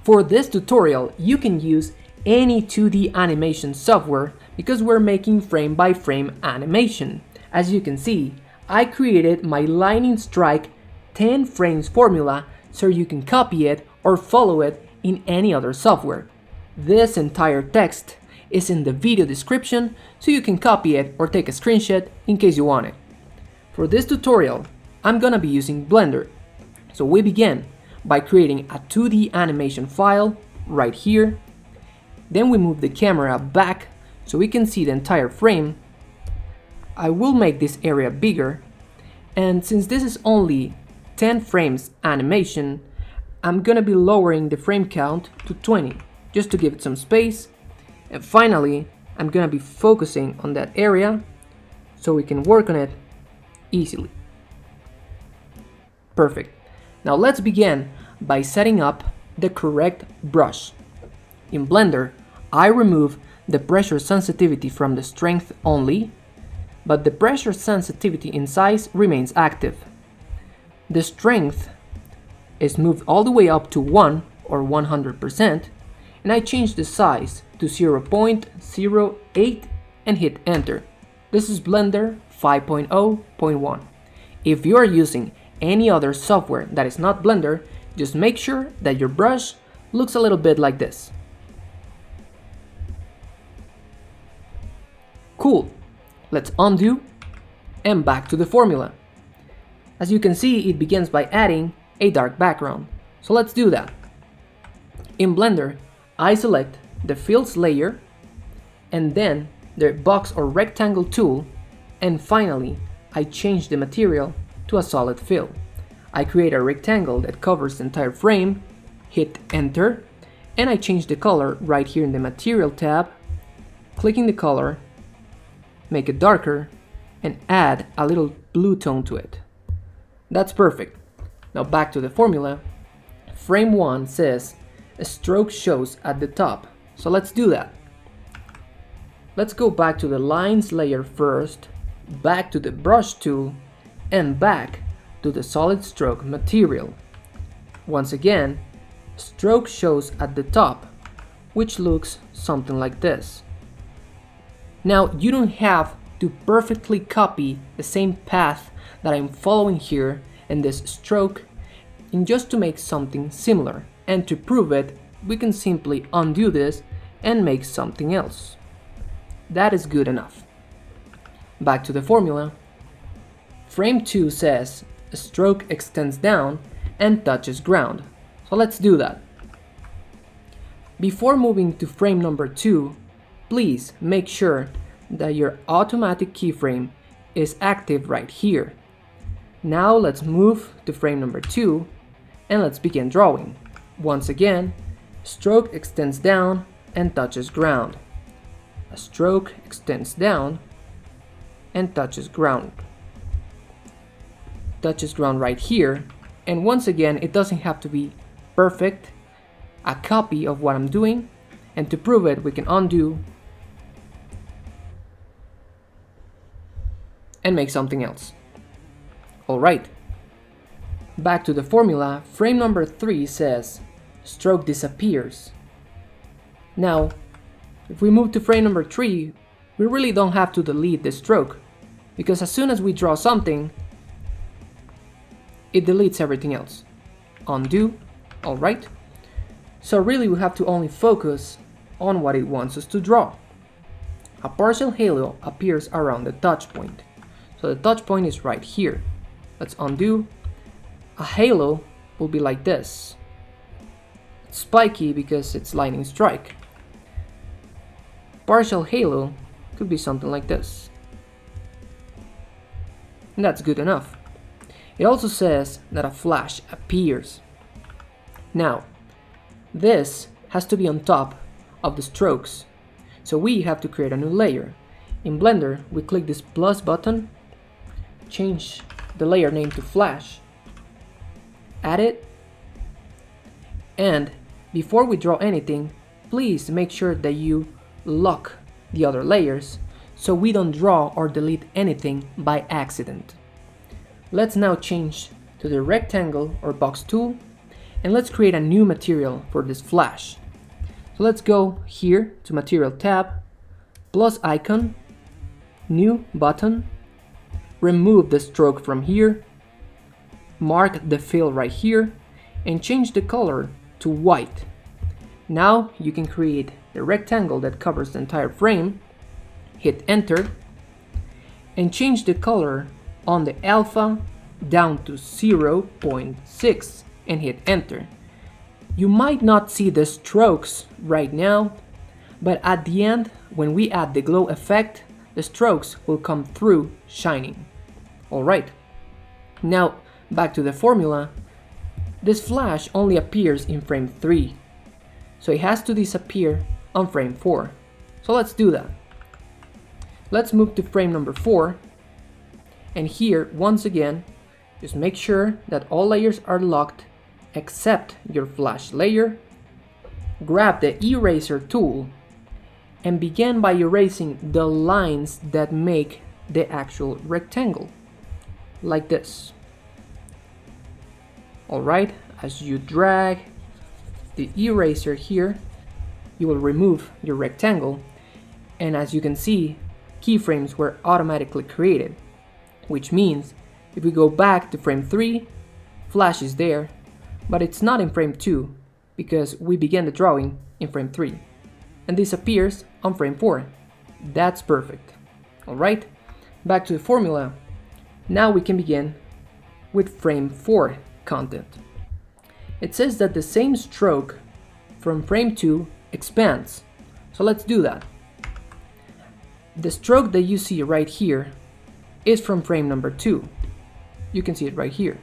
For this tutorial, you can use any 2D animation software because we're making frame-by-frame animation. As you can see, I created my lightning strike 10 frames formula so you can copy it or follow it in any other software. This entire text is in the video description so you can copy it or take a screenshot in case you want it. For this tutorial, I'm gonna be using Blender. So we begin by creating a 2D animation file right here. Then we move the camera back so we can see the entire frame. I will make this area bigger, and since this is only 10 frames animation, I'm gonna be lowering the frame count to 20 just to give it some space. And finally, I'm gonna be focusing on that area so we can work on it easily. Perfect. Now let's begin by setting up the correct brush. In Blender, I remove the pressure sensitivity from the strength only, but the pressure sensitivity in size remains active. The strength is moved all the way up to 1 or 100%, and I change the size to 0.08 and hit enter. This is Blender 5.0.1. If you are using any other software that is not Blender, just make sure that your brush looks a little bit like this. Cool. Let's undo and back to the formula. As you can see, it begins by adding a dark background. So let's do that. In Blender, I select the Fills layer and then the box or rectangle tool, and finally I change the material to a solid fill. I create a rectangle that covers the entire frame, hit enter, and I change the color right here in the material tab, clicking the color, make it darker, and add a little blue tone to it. That's perfect. Now back to the formula. Frame 1 says a stroke shows at the top, so let's do that. Let's go back to the lines layer first, back to the brush tool, and back to the solid stroke material. Once again, stroke shows at the top, which looks something like this. Now you don't have to perfectly copy the same path that I'm following here in this stroke, and just to make something similar. And to prove it, we can simply undo this and make something else. That is good enough. Back to the formula. Frame 2 says a stroke extends down and touches ground. So let's do that. Before moving to frame number 2, please make sure that your automatic keyframe is active right here. Now let's move to frame number 2 and let's begin drawing. Once again, stroke extends down and touches ground. A stroke extends down and touches ground. Touches ground right here, and once again, it doesn't have to be perfect, a copy of what I'm doing, and to prove it, we can undo and make something else. Alright, back to the formula. Frame number 3 says stroke disappears. Now, if we move to frame number 3, we really don't have to delete the stroke, because as soon as we draw something, it deletes everything else. Undo, alright. So really we have to only focus on what it wants us to draw. A partial halo appears around the touch point. So the touch point is right here. Let's undo. A halo will be like this. It's spiky because it's lightning strike. Partial halo could be something like this. And that's good enough. It also says that a flash appears. Now, this has to be on top of the strokes, so we have to create a new layer. In Blender, we click this plus button, change the layer name to flash, add it, and before we draw anything, please make sure that you lock the other layers so we don't draw or delete anything by accident. Let's now change to the rectangle or box tool And let's create a new material for this flash. So let's go here to Material tab, plus icon, new button, remove the stroke from here, mark the fill right here, and change the color to white. Now you can create a rectangle that covers the entire frame, hit enter, and change the color on the alpha down to 0.6 and hit enter. You might not see the strokes right now, but at the end, when we add the glow effect, the strokes will come through shining. Alright, now back to the formula. This flash only appears in frame 3, so it has to disappear on frame 4. So let's do that. Let's move to frame number 4, and here, once again, just make sure that all layers are locked except your flash layer. Grab the eraser tool and begin by erasing the lines that make the actual rectangle, like this. Alright, as you drag the eraser here, you will remove your rectangle, and as you can see, keyframes were automatically created, which means if we go back to frame 3, flash is there, but it's not in frame 2 because we began the drawing in frame 3, and this appears on frame 4. That's perfect. Alright, back to the formula. Now we can begin with frame 4 content. It says that the same stroke from frame 2 expands, so let's do that. The stroke that you see right here is from frame number 2. You can see it right here.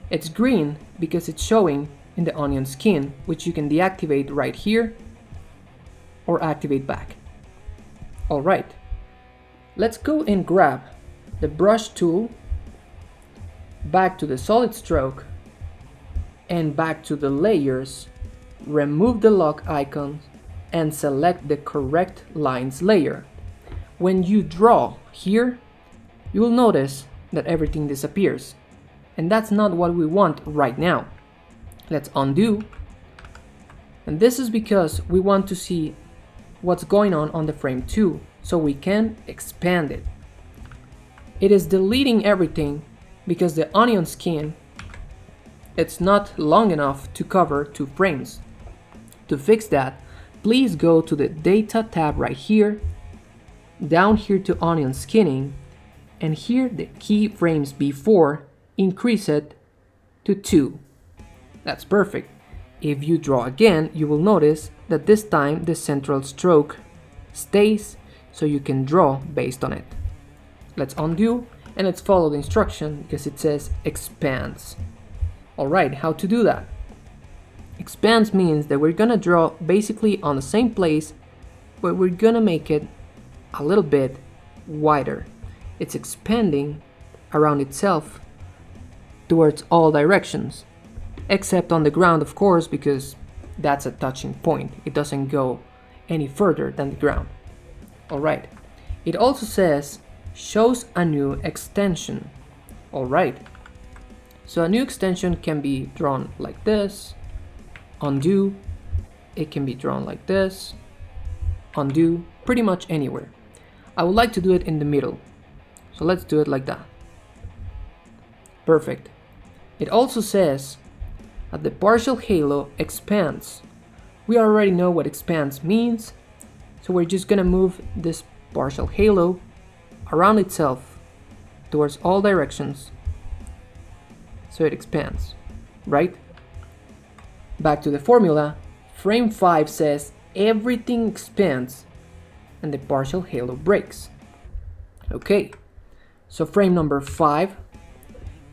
It's green because it's showing in the onion skin, which you can deactivate right here or activate back. Alright, let's go and grab the brush tool, back to the solid stroke, and back to the layers, remove the lock icon, and select the correct lines layer. When you draw here, you will notice that everything disappears, and that's not what we want right now. Let's undo, and this is because we want to see what's going on the frame 2, so we can expand it. It is deleting everything because the onion skin, it's not long enough to cover 2 frames. To fix that, please go to the Data tab right here, down here to onion skinning, and here the keyframes before, increase it to 2. That's perfect. If you draw again, you will notice that this time the central stroke stays, so you can draw based on it. Let's undo and let's follow the instruction because it says expands. Alright, how to do that? Expands means that we're gonna draw basically on the same place, but we're gonna make it a little bit wider. It's expanding around itself towards all directions, except on the ground, of course, because that's a touching point. It doesn't go any further than the ground. Alright, it also says shows a new extension. Alright, so a new extension can be drawn like this, undo, it can be drawn like this, undo, pretty much anywhere. I would like to do it in the middle, so let's do it like that. Perfect. It also says that the partial halo expands. We already know what expands means, so we're just gonna move this partial halo around itself towards all directions so it expands, right? Back to the formula, frame 5 says everything expands and the partial halo breaks. Okay, so frame number 5,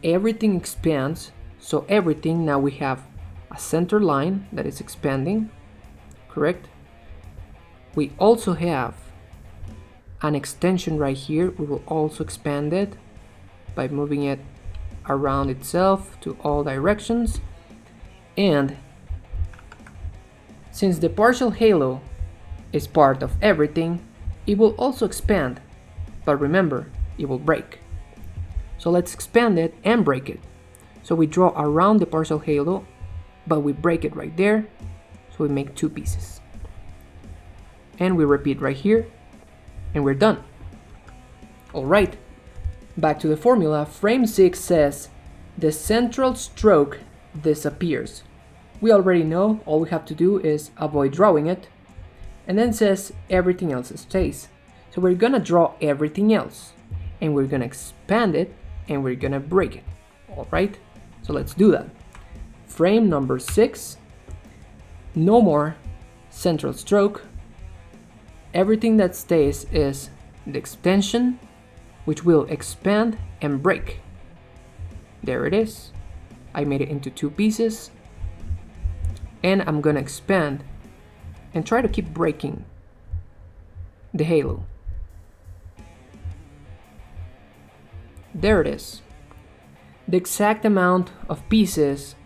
everything expands, so everything, now we have a center line that is expanding, correct? We also have an extension right here. We will also expand it by moving it around itself to all directions, and since the partial halo is part of everything, it will also expand, but remember, it will break. So let's expand it and break it. So we draw around the partial halo, but we break it right there, so we make 2 pieces. And we repeat right here, and we're done. Alright, back to the formula. Frame 6 says the central stroke disappears. We already know, all we have to do is avoid drawing it, and then says everything else stays. So we're gonna draw everything else, and we're gonna expand it, and we're gonna break it. Alright, so let's do that. Frame number 6, no more central stroke. Everything that stays is the extension, which will expand and break. There it is. I made it into 2 pieces, and I'm gonna expand and try to keep breaking the halo. There it is. The exact amount of pieces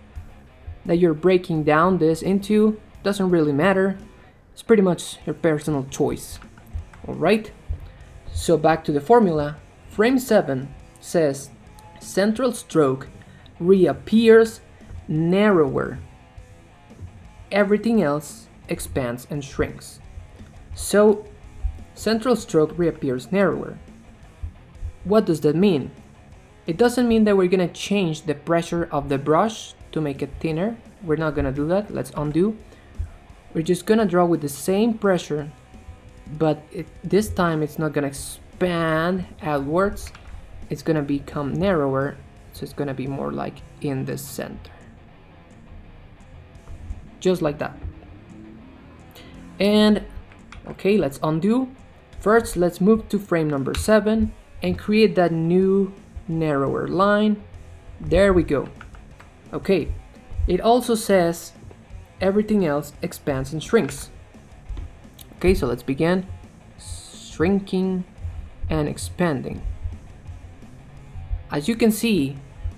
that you're breaking down this into doesn't really matter. It's pretty much your personal choice. Alright, so back to the formula. Frame 7 says central stroke reappears narrower. Everything else expands and shrinks. So central stroke reappears narrower. What does that mean? It doesn't mean that we're gonna change the pressure of the brush to make it thinner. We're not gonna do that. Let's undo. We're just gonna draw with the same pressure, but this time it's not gonna expand outwards. It's gonna become narrower, so it's gonna be more like in the center. Just like that. And okay, let's undo. First, let's move to frame number 7 and create that new narrower line. There we go. Okay, it also says everything else expands and shrinks. Okay, so let's begin. Shrinking and expanding. As you can see,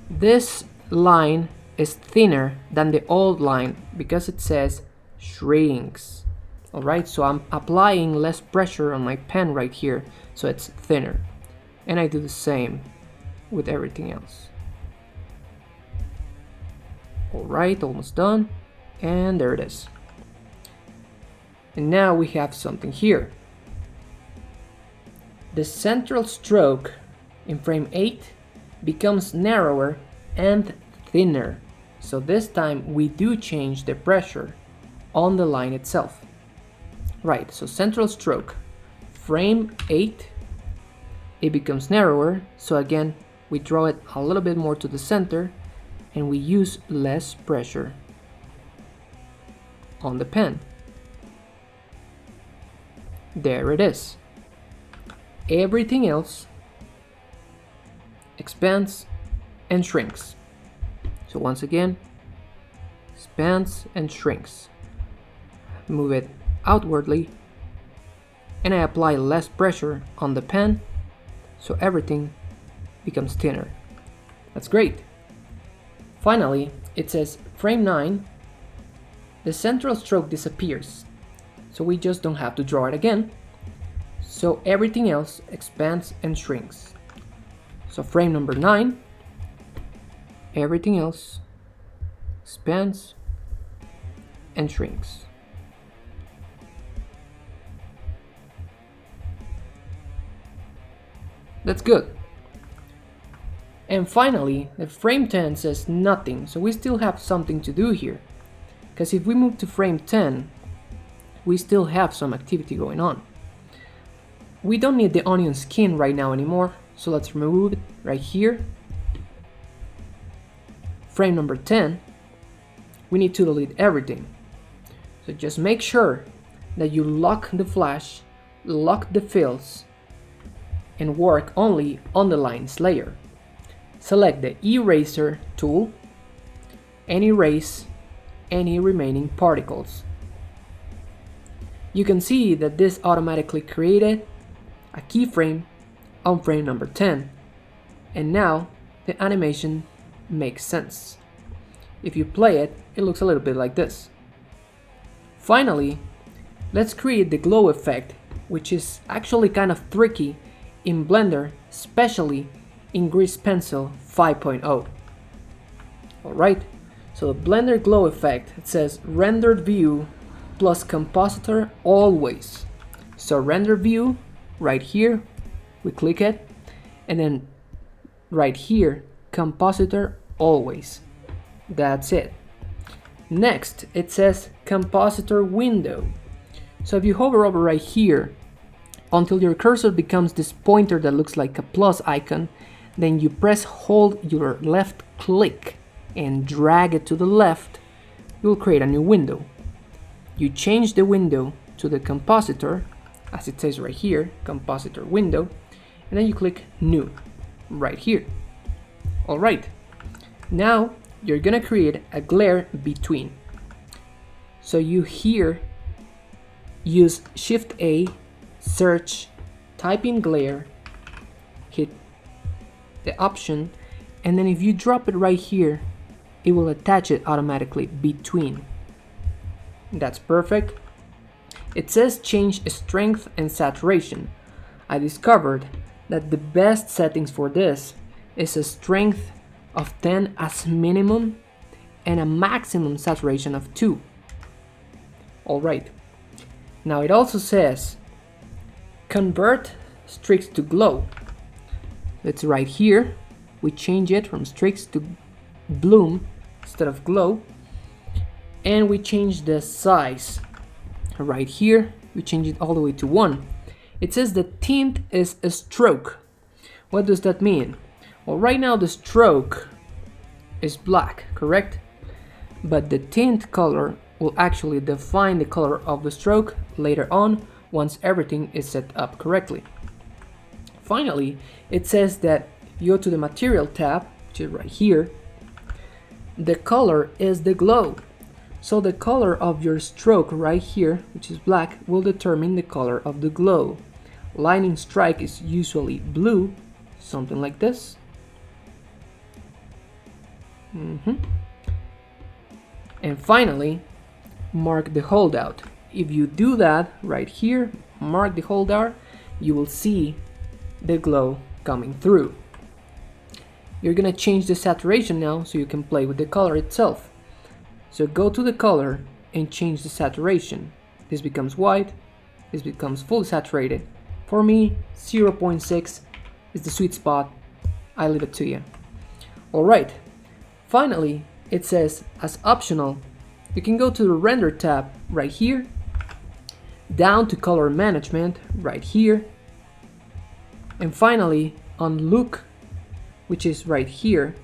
this line is thinner than the old line because it says shrinks. Alright, so I'm applying less pressure on my pen right here, so it's thinner. And I do the same with everything else. Alright, almost done. And there it is. And now we have something here. The central stroke in frame 8 becomes narrower and thinner. So this time we do change the pressure on the line itself. Right, so central stroke, frame 8, it becomes narrower. So again, we draw it a little bit more to the center and we use less pressure on the pen. There it is. Everything else expands and shrinks. So once again, expands and shrinks. Move it outwardly and I apply less pressure on the pen, so everything becomes thinner. That's great. Finally, it says frame 9, the central stroke disappears, so we just don't have to draw it again. So everything else expands and shrinks. So frame number 9, everything else expands and shrinks. That's good. And finally, the frame 10 says nothing, so we still have something to do here. Because if we move to frame 10, we still have some activity going on. We don't need the onion skin right now anymore, so let's remove it right here. Frame number 10, we need to delete everything. So just make sure that you lock the flash, lock the fills, and work only on the lines layer. Select the eraser tool and erase any remaining particles. You can see that this automatically created a keyframe on frame number 10, and now the animation makes sense. If you play it, it looks a little bit like this. Finally, let's create the glow effect, which is actually kind of tricky in Blender, especially in Grease Pencil 5.0. Alright, so the Blender glow effect, it says rendered view plus compositor always. So render view, right here, we click it, and then right here, compositor always. That's it. Next, it says compositor window. So if you hover over right here until your cursor becomes this pointer that looks like a plus icon, then you hold your left click and drag it to the left, you'll create a new window. You change the window to the compositor, as it says right here, compositor window, and then you click new right here. Alright, now you're gonna create a glare between. So you here use Shift A, search, type in glare, hit the option, and then if you drop it right here, it will attach it automatically between. That's perfect. It says change strength and saturation. I discovered that the best settings for this is a strength of 10 as minimum and a maximum saturation of 2. Alright, now it also says convert streaks to glow. It's right here. We change it from streaks to bloom instead of glow, and we change the size. Right here, we change it all the way to 1. It says the tint is a stroke. What does that mean? Well, right now the stroke is black, correct? But the tint color will actually define the color of the stroke later on once everything is set up correctly. Finally, it says that you go to the material tab, which is right here. The color is the glow. So the color of your stroke right here, which is black, will determine the color of the glow. Lightning strike is usually blue, something like this. And finally, mark the holdout. If you do that right here, mark the holdout, you will see the glow coming through. You're gonna change the saturation now so you can play with the color itself. So go to the color and change the saturation. This becomes white, this becomes fully saturated. For me, 0.6 is the sweet spot. I leave it to you. Alright, finally, it says as optional, you can go to the render tab right here, down to color management right here, and finally on look, which is right here,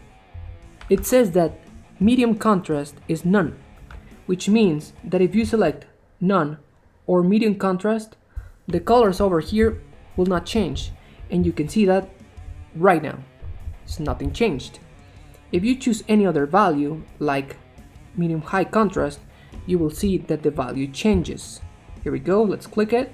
it says that medium contrast is none, which means that if you select none or medium contrast, the colors over here will not change, and you can see that right now. It's nothing changed. If you choose any other value, like medium high contrast, you will see that the value changes. Here we go, let's click it.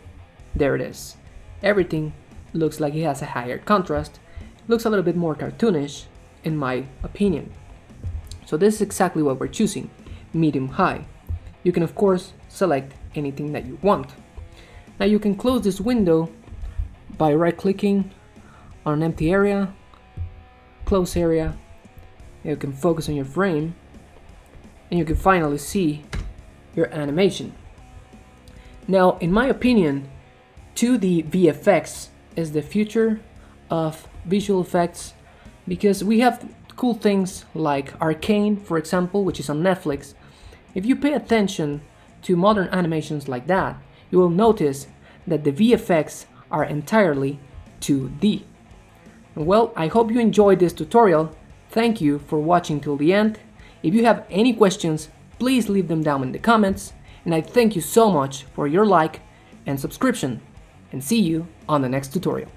There it is. Everything looks like it has a higher contrast. It looks a little bit more cartoonish, in my opinion. So this is exactly what we're choosing, medium high. You can of course select anything that you want. Now you can close this window by right clicking on an empty area, close area. You can focus on your frame and you can finally see your animation. Now in my opinion, 2D VFX is the future of visual effects, because we have cool things like Arcane, for example, which is on Netflix. If you pay attention to modern animations like that, you will notice that the VFX are entirely 2D. Well, I hope you enjoyed this tutorial. Thank you for watching till the end. If you have any questions, please leave them down in the comments, and I thank you so much for your like and subscription, and see you on the next tutorial.